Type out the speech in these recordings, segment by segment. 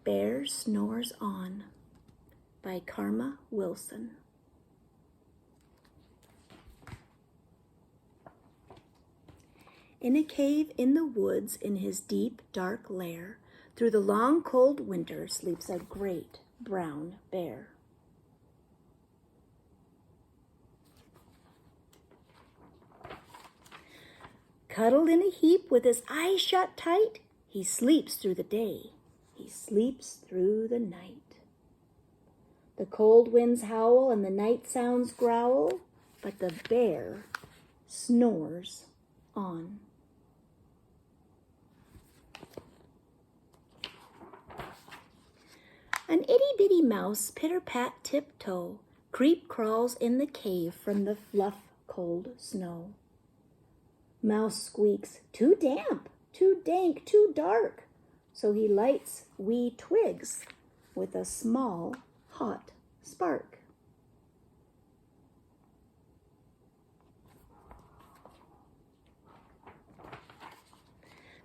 Bear Snores On by Karma Wilson. In a cave in the woods in his deep, dark lair, through the long, cold winter sleeps a great brown bear. Cuddled in a heap with his eyes shut tight, he sleeps through the day, he sleeps through the night. The cold winds howl and the night sounds growl, but the bear snores on. An itty-bitty mouse, pitter-pat tiptoe, creep-crawls in the cave from the fluff cold snow. Mouse squeaks, too damp, too dank, too dark, so he lights wee twigs with a small, hot spark.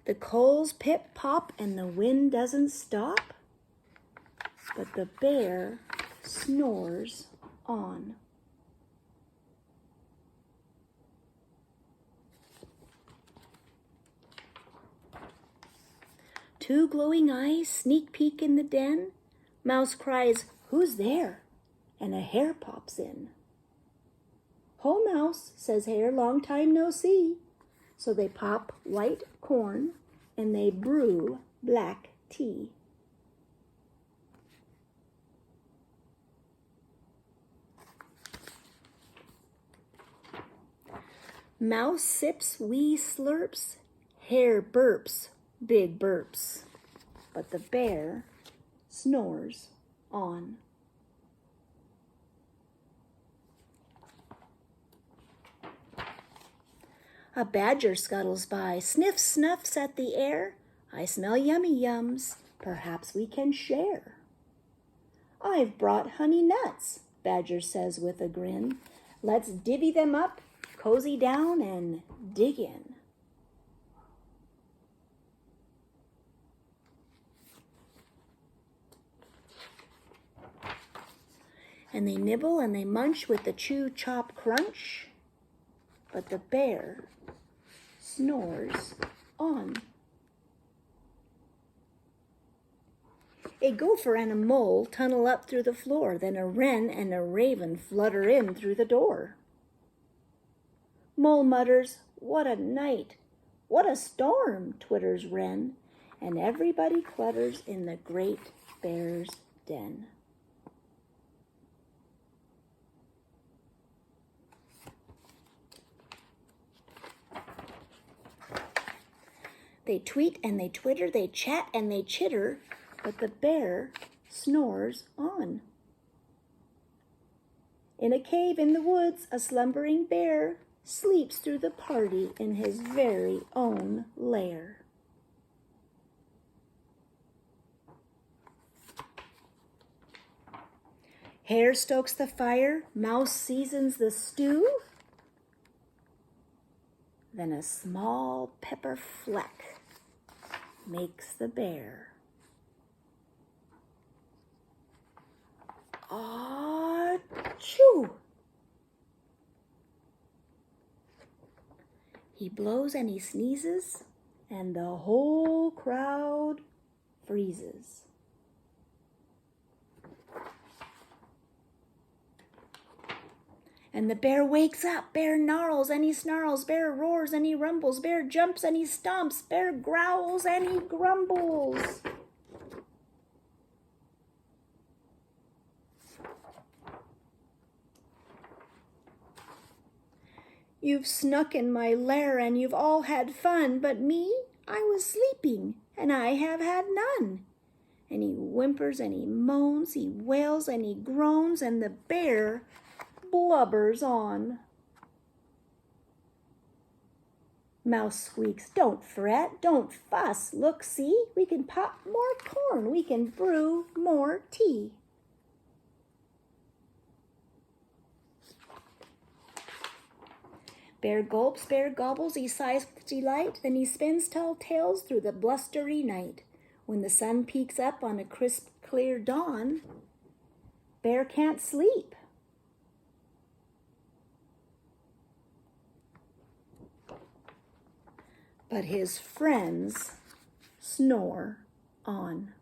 The coals pip-pop and the wind doesn't stop, but the bear snores on. Two glowing eyes sneak peek in the den. Mouse cries, "Who's there?" and a hare pops in. "Ho, Mouse," says Hare, "long time no see." So they pop white corn and they brew black tea. Mouse sips wee slurps, Hare burps big burps, but the bear snores on. A badger scuttles by, sniffs, snuffs at the air. "I smell yummy yums, perhaps we can share." "I've brought honey nuts," Badger says with a grin. "Let's divvy them up, cozy down, and dig in." And they nibble and they munch with the chew, chop, crunch, but the bear snores on. A gopher and a mole tunnel up through the floor, then a wren and a raven flutter in through the door. Mole mutters, "What a night! What a storm!" twitters wren, and everybody clutters in the great bear's den. They tweet and they twitter, they chat and they chitter, but the bear snores on. In a cave in the woods, a slumbering bear sleeps through the party in his very own lair. Hare stokes the fire, Mouse seasons the stew, then a small pepper fleck makes the bear achoo. He blows and he sneezes, and the whole crowd freezes. And the bear wakes up, bear gnarls and he snarls, bear roars and he rumbles, bear jumps and he stomps, bear growls and he grumbles. You've snuck in my lair and you've all had fun, but me, I was sleeping and I have had none. And he whimpers and he moans, he wails and he groans, and the bear blubbers on. Mouse squeaks, "Don't fret, don't fuss. Look, see, we can pop more corn, we can brew more tea." Bear gulps, bear gobbles, he sighs with delight, then he spins tall tales through the blustery night. When the sun peeks up on a crisp, clear dawn, Bear can't sleep. But his friends snore on.